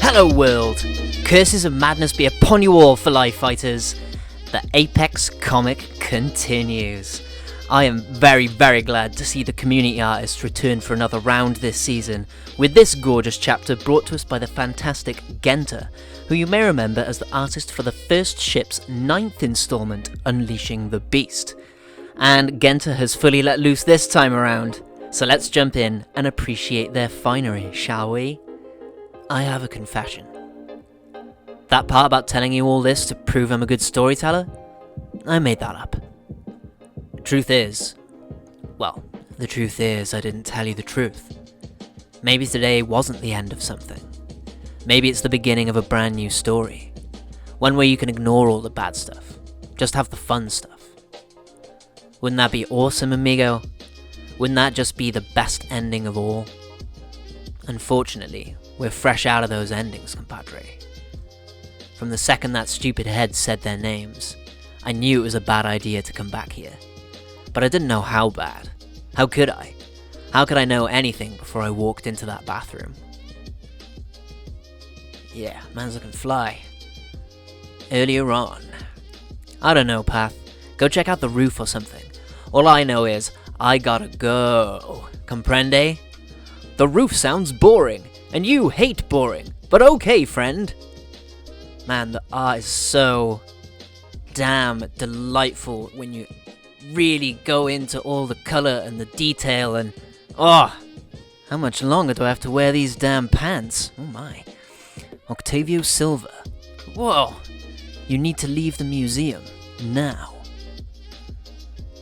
Hello world! Curses of madness be upon you all for life fighters. The Apex comic continues. I am very, very glad to see the community artists return for another round this season, with this gorgeous chapter brought to us by the fantastic Genta, who you may remember as the artist for the first ship's 9th installment, Unleashing the Beast. And Genta has fully let loose this time around, so let's jump in and appreciate their finery, shall we? I have a confession. That part about telling you all this to prove I'm a good storyteller? I made that up. The truth is I didn't tell you the truth. Maybe today wasn't the end of something. Maybe it's the beginning of a brand new story. One where you can ignore all the bad stuff. Just have the fun stuff. Wouldn't that be awesome, amigo? Wouldn't that just be the best ending of all? Unfortunately, we're fresh out of those endings, compadre. From the second that stupid head said their names, I knew it was a bad idea to come back here. But I didn't know how bad. How could I? How could I know anything before I walked into that bathroom? Yeah, man's looking fly. Earlier on. I don't know, Path. Go check out the roof or something. All I know is, I gotta go. Comprende? The roof sounds boring, and you hate boring, but okay, friend. Man, the art is so damn delightful when you really go into all the colour and the detail and... Oh! How much longer do I have to wear these damn pants? Oh my. Octavio Silva. Whoa! You need to leave the museum. Now.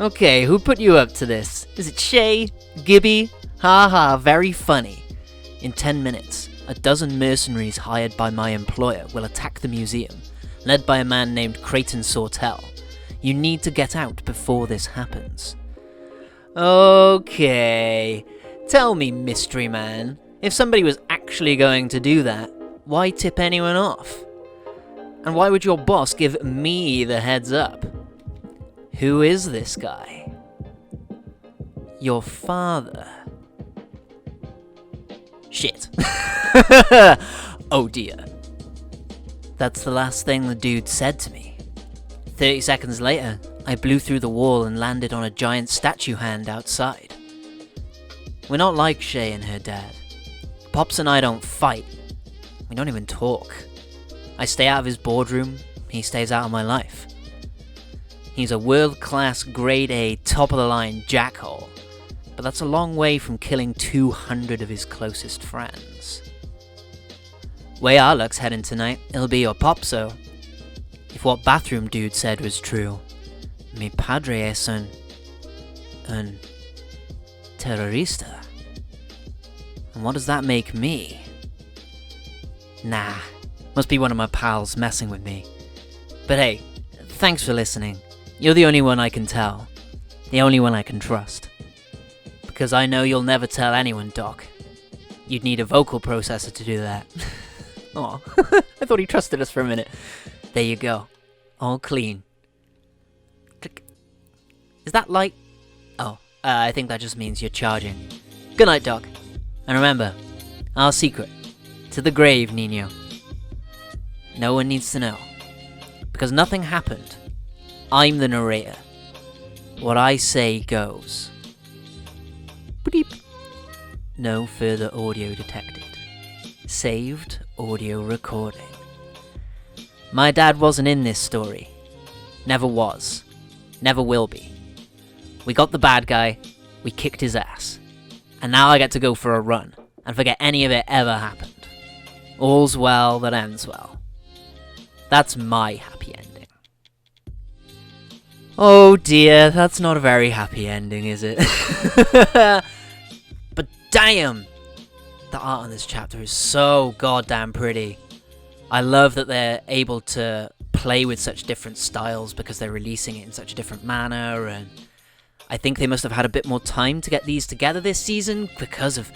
Okay, who put you up to this? Is it Shay? Gibby? Haha, very funny. In 10 minutes, a dozen mercenaries hired by my employer will attack the museum, led by a man named Creighton Sawtelle. You need to get out before this happens. Okay. Tell me, mystery man, if somebody was actually going to do that, why tip anyone off? And why would your boss give me the heads up? Who is this guy? Your father. Shit. Oh dear. That's the last thing the dude said to me. 30 seconds later, I blew through the wall and landed on a giant statue hand outside. We're not like Shay and her dad. Pops and I don't fight. We don't even talk. I stay out of his boardroom, he stays out of my life. He's a world-class, grade A, top-of-the-line jackhole, but that's a long way from killing 200 of his closest friends. Way our luck's heading tonight, it'll be your popso. If what bathroom dude said was true, mi padre es un terrorista. And what does that make me? Nah, must be one of my pals messing with me. But hey, thanks for listening. You're the only one I can tell. The only one I can trust. Because I know you'll never tell anyone, Doc. You'd need a vocal processor to do that. Aw, I thought he trusted us for a minute. There you go. All clean. Click. Is that light? Oh, I think that just means you're charging. Good night, Doc. And remember, our secret. To the grave, Nino. No one needs to know. Because nothing happened. I'm the narrator. What I say goes. Beep. No further audio detected. Saved audio recording. My dad wasn't in this story. Never was. Never will be. We got the bad guy, we kicked his ass. And now I get to go for a run, and forget any of it ever happened. All's well that ends well. That's my happy ending. Oh dear, that's not a very happy ending, is it? But damn! The art on this chapter is so goddamn pretty. I love that they're able to play with such different styles because they're releasing it in such a different manner, and I think they must have had a bit more time to get these together this season because of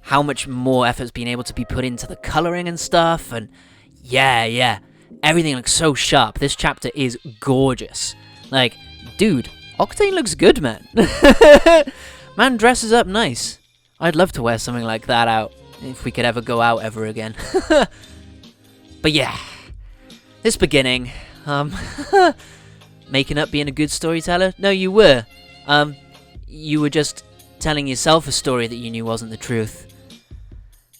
how much more effort's been able to be put into the colouring and stuff, and yeah, everything looks so sharp. This chapter is gorgeous. Like, dude, Octane looks good, man. Man dresses up nice. I'd love to wear something like that out, if we could ever go out ever again. But yeah, this beginning, making up being a good storyteller? No, you were. You were just telling yourself a story that you knew wasn't the truth.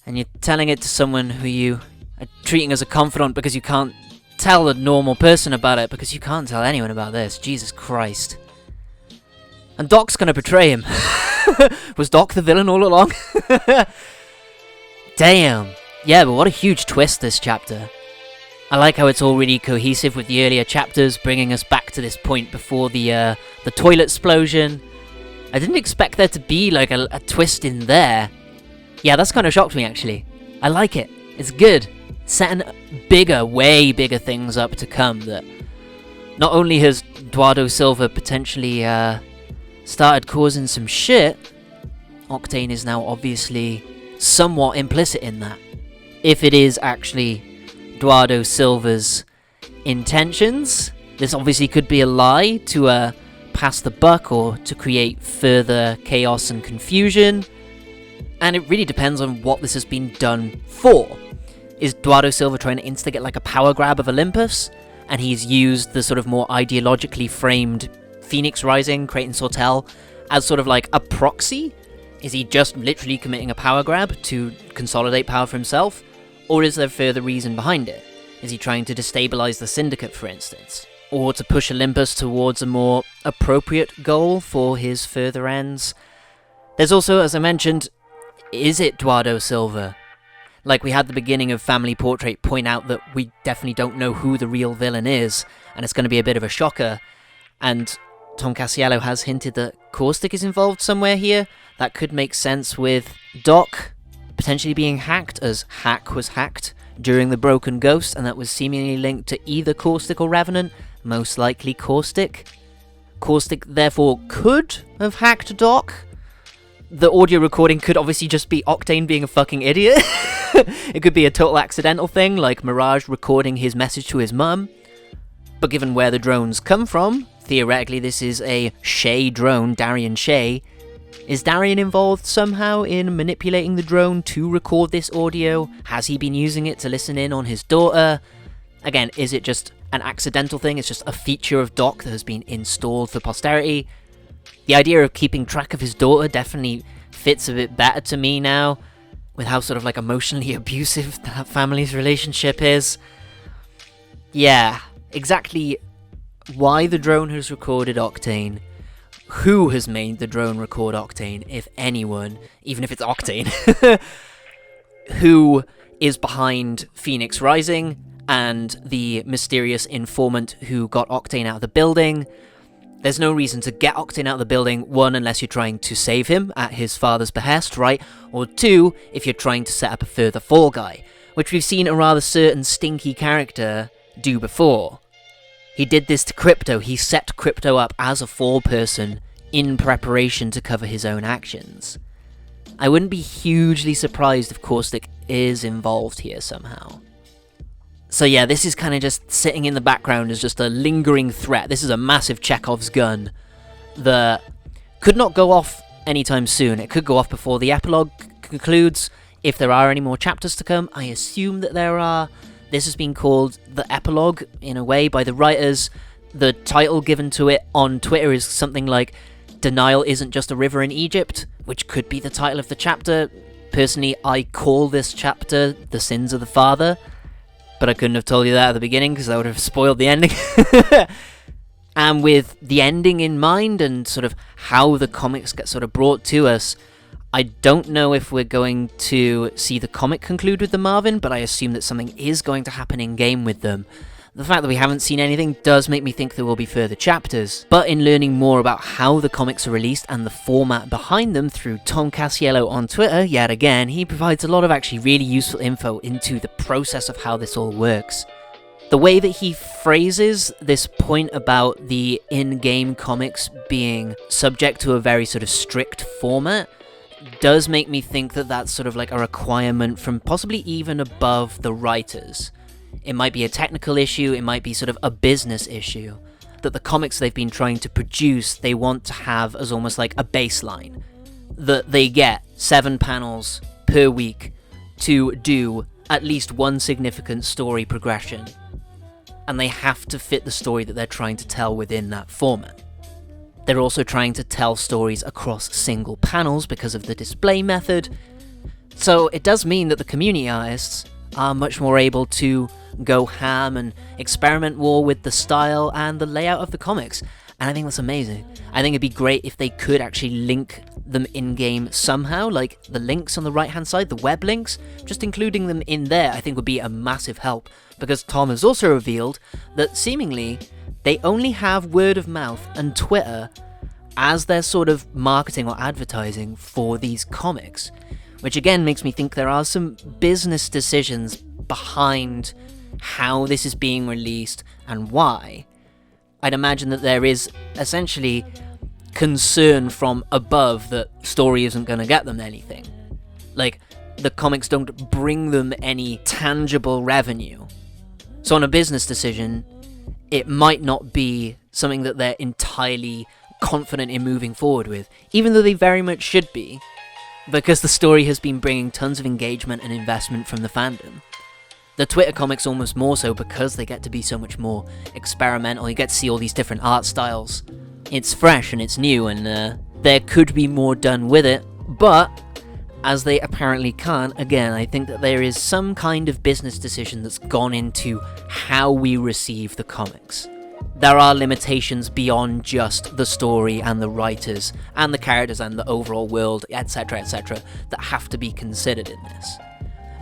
And you're telling it to someone who you are treating as a confidant because you can't tell a normal person about it, because you can't tell anyone about this. Jesus Christ. And Doc's gonna betray him. Was Doc the villain all along? Damn. Yeah, but what a huge twist this chapter. I like how it's all really cohesive with the earlier chapters, bringing us back to this point before the toilet explosion. I didn't expect there to be like a twist in there. Yeah, that's kind of shocked me actually. I like it. It's good. Setting bigger, way bigger things up to come. That not only has Duardo Silva potentially started causing some shit, Octane is now obviously somewhat implicit in that. If it is actually Duardo Silva's intentions, this obviously could be a lie to pass the buck or to create further chaos and confusion. And it really depends on what this has been done for. Is Duardo Silva trying to instigate like a power grab of Olympus? And he's used the sort of more ideologically framed Phoenix Rising, Creighton Sawtelle, as sort of like a proxy? Is he just literally committing a power grab to consolidate power for himself? Or is there further reason behind it? Is he trying to destabilize the Syndicate, for instance? Or to push Olympus towards a more appropriate goal for his further ends? There's also, as I mentioned, is it Duardo Silva? Like, we had the beginning of Family Portrait point out that we definitely don't know who the real villain is, and it's going to be a bit of a shocker. And Tom Cassiello has hinted that Caustic is involved somewhere here. That could make sense with Doc potentially being hacked, as Hack was hacked during the Broken Ghost, and that was seemingly linked to either Caustic or Revenant, most likely Caustic. Caustic, therefore, could have hacked Doc. The audio recording could obviously just be Octane being a fucking idiot. It could be a total accidental thing, like Mirage recording his message to his mum. But given where the drones come from, theoretically this is a Shay drone, Darion Shay. Is Darion involved somehow in manipulating the drone to record this audio? Has he been using it to listen in on his daughter? Again, is it just an accidental thing? It's just a feature of Doc that has been installed for posterity? The idea of keeping track of his daughter definitely fits a bit better to me now, with how sort of like emotionally abusive that family's relationship is. Yeah, exactly why the drone has recorded Octane, who has made the drone record Octane, if anyone, even if it's Octane, who is behind Phoenix Rising and the mysterious informant who got Octane out of the building. There's no reason to get Octane out of the building, one, unless you're trying to save him at his father's behest, right? Or two, if you're trying to set up a further fall guy, which we've seen a rather certain stinky character do before. He did this to Crypto. He set Crypto up as a fall person in preparation to cover his own actions. I wouldn't be hugely surprised if Caustic is involved here somehow. So yeah, this is kind of just sitting in the background as just a lingering threat. This is a massive Chekhov's gun that could not go off anytime soon. It could go off before the epilogue concludes. If there are any more chapters to come, I assume that there are. This has been called the epilogue, in a way, by the writers. The title given to it on Twitter is something like, Denial Isn't Just a River in Egypt, which could be the title of the chapter. Personally, I call this chapter The Sins of the Father. But I couldn't have told you that at the beginning because that would have spoiled the ending. And with the ending in mind and sort of how the comics get sort of brought to us, I don't know if we're going to see the comic conclude with the Marvin, but I assume that something is going to happen in-game with them. The fact that we haven't seen anything does make me think there will be further chapters, but in learning more about how the comics are released and the format behind them through Tom Cassiello on Twitter, yet again, he provides a lot of actually really useful info into the process of how this all works. The way that he phrases this point about the in-game comics being subject to a very sort of strict format does make me think that that's sort of like a requirement from possibly even above the writers. It might be a technical issue, it might be sort of a business issue, that the comics they've been trying to produce, they want to have as almost like a baseline that they get 7 panels per week to do at least one significant story progression. And they have to fit the story that they're trying to tell within that format. They're also trying to tell stories across single panels because of the display method. So it does mean that the community artists are much more able to go ham and experiment more with the style and the layout of the comics. And I think that's amazing. I think it'd be great if they could actually link them in-game somehow, like the links on the right-hand side, the web links, just including them in there I think would be a massive help, because Tom has also revealed that seemingly they only have word of mouth and Twitter as their sort of marketing or advertising for these comics, which again makes me think there are some business decisions behind how this is being released and why. I'd imagine that there is essentially concern from above that story isn't going to get them anything. Like, the comics don't bring them any tangible revenue. So on a business decision, it might not be something that they're entirely confident in moving forward with, even though they very much should be, because the story has been bringing tons of engagement and investment from the fandom. The Twitter comics almost more so because they get to be so much more experimental. You get to see all these different art styles. It's fresh and it's new, and there could be more done with it, but as they apparently can't, again, I think that there is some kind of business decision that's gone into how we receive the comics. There are limitations beyond just the story and the writers and the characters and the overall world, etc., that have to be considered in this.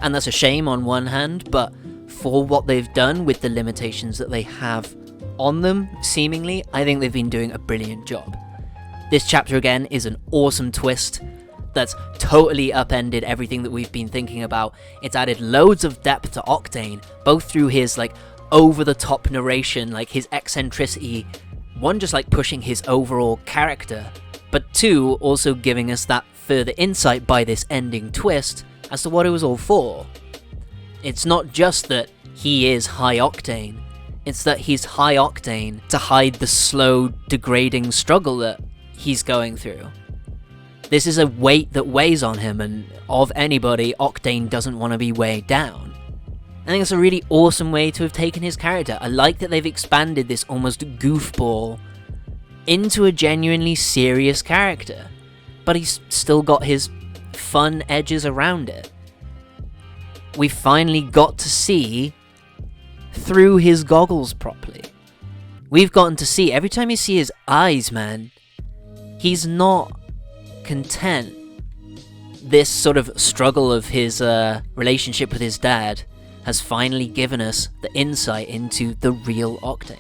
And that's a shame on one hand, but for what they've done with the limitations that they have on them, seemingly, I think they've been doing a brilliant job. This chapter again is an awesome twist that's totally upended everything that we've been thinking about. It's added loads of depth to Octane, both through his like over-the-top narration, like his eccentricity, one just like pushing his overall character, but two, also giving us that further insight by this ending twist as to what it was all for. It's not just that he is high octane, it's that he's high octane to hide the slow, degrading struggle that he's going through. This is a weight that weighs on him, and of anybody, Octane doesn't want to be weighed down. I think it's a really awesome way to have taken his character. I like that they've expanded this almost goofball into a genuinely serious character, but he's still got his fun edges around it. We finally got to see through his goggles properly. We've gotten to see, every time you see his eyes, man, he's not content. This sort of struggle of his relationship with his dad has finally given us the insight into the real Octane.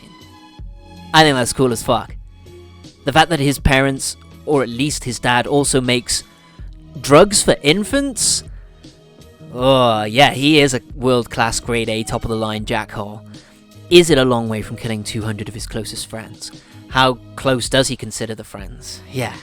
I think that's cool as fuck. The fact that his parents, or at least his dad, also makes drugs for infants? Oh, yeah, he is a world-class grade A, top-of-the-line jackhole. Is it a long way from killing 200 of his closest friends? How close does he consider the friends? Yeah.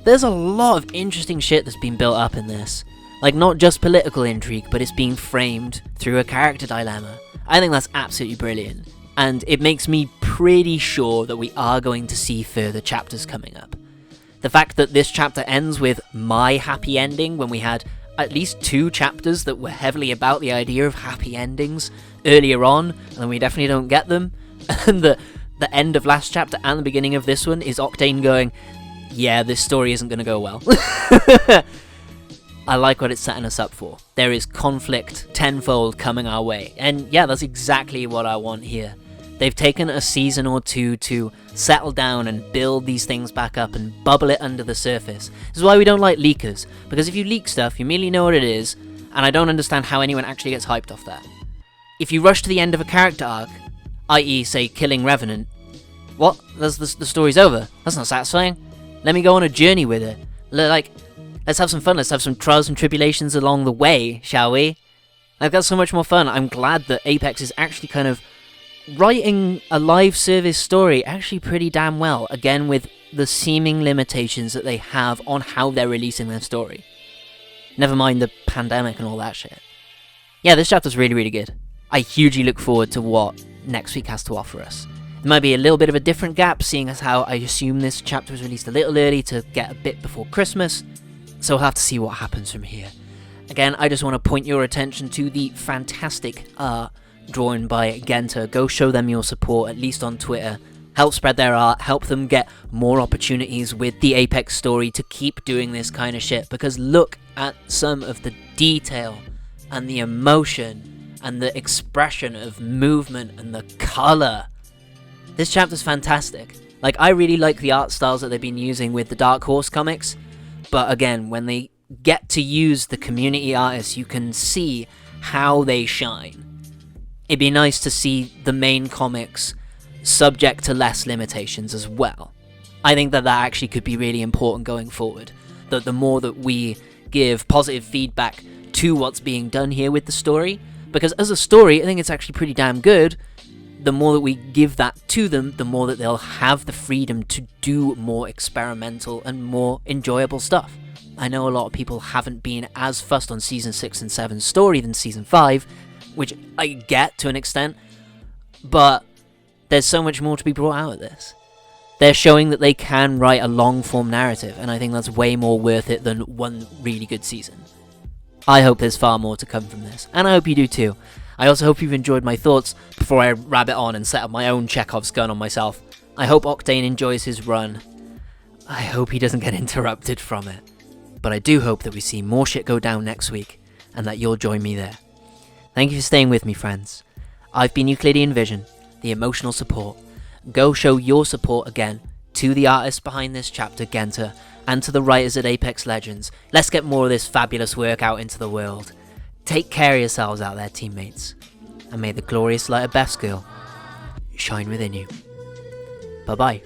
There's a lot of interesting shit that's been built up in this. Like, not just political intrigue, but it's being framed through a character dilemma. I think that's absolutely brilliant. And it makes me pretty sure that we are going to see further chapters coming up. The fact that this chapter ends with my happy ending, when we had at least 2 chapters that were heavily about the idea of happy endings earlier on, and then we definitely don't get them, and the end of last chapter and the beginning of this one is Octane going, yeah, this story isn't going to go well. I like what it's setting us up for. There is conflict tenfold coming our way, and yeah, that's exactly what I want here. They've taken a season or two to settle down and build these things back up and bubble it under the surface. This is why we don't like leakers, because if you leak stuff, you merely know what it is, and I don't understand how anyone actually gets hyped off that. If you rush to the end of a character arc, i.e. say killing Revenant, what? The story's over? That's not satisfying. Let me go on a journey with it. Let's have some fun, let's have some trials and tribulations along the way, shall we? I've got so much more fun. I'm glad that Apex is actually kind of writing a live service story actually pretty damn well, again with the seeming limitations that they have on how they're releasing their story. Never mind the pandemic and all that shit. Yeah, this chapter's really, really good. I hugely look forward to what next week has to offer us. There might be a little bit of a different gap, seeing as how I assume this chapter was released a little early to get a bit before Christmas. So we'll have to see what happens from here. Again, I just want to point your attention to the fantastic art drawn by Genta. Go show them your support, at least on Twitter. Help spread their art, help them get more opportunities with the Apex story to keep doing this kind of shit, because look at some of the detail and the emotion and the expression of movement and the colour. This chapter's fantastic. Like, I really like the art styles that they've been using with the Dark Horse comics, but again, when they get to use the community artists, you can see how they shine. It'd be nice to see the main comics subject to less limitations as well. I think that actually could be really important going forward. That the more that we give positive feedback to what's being done here with the story, because as a story, I think it's actually pretty damn good. The more that we give that to them, the more that they'll have the freedom to do more experimental and more enjoyable stuff. I know a lot of people haven't been as fussed on Season 6 and 7's story than Season 5, which I get to an extent, but there's so much more to be brought out of this. They're showing that they can write a long-form narrative, and I think that's way more worth it than one really good season. I hope there's far more to come from this, and I hope you do too. I also hope you've enjoyed my thoughts before I rabbit on and set up my own Chekhov's gun on myself. I hope Octane enjoys his run. I hope he doesn't get interrupted from it. But I do hope that we see more shit go down next week, and that you'll join me there. Thank you for staying with me, friends. I've been Euclidean Vision, the emotional support. Go show your support again to the artists behind this chapter, Genta, and to the writers at Apex Legends. Let's get more of this fabulous work out into the world. Take care of yourselves out there, teammates, and may the glorious light of Best Girl shine within you. Bye-bye.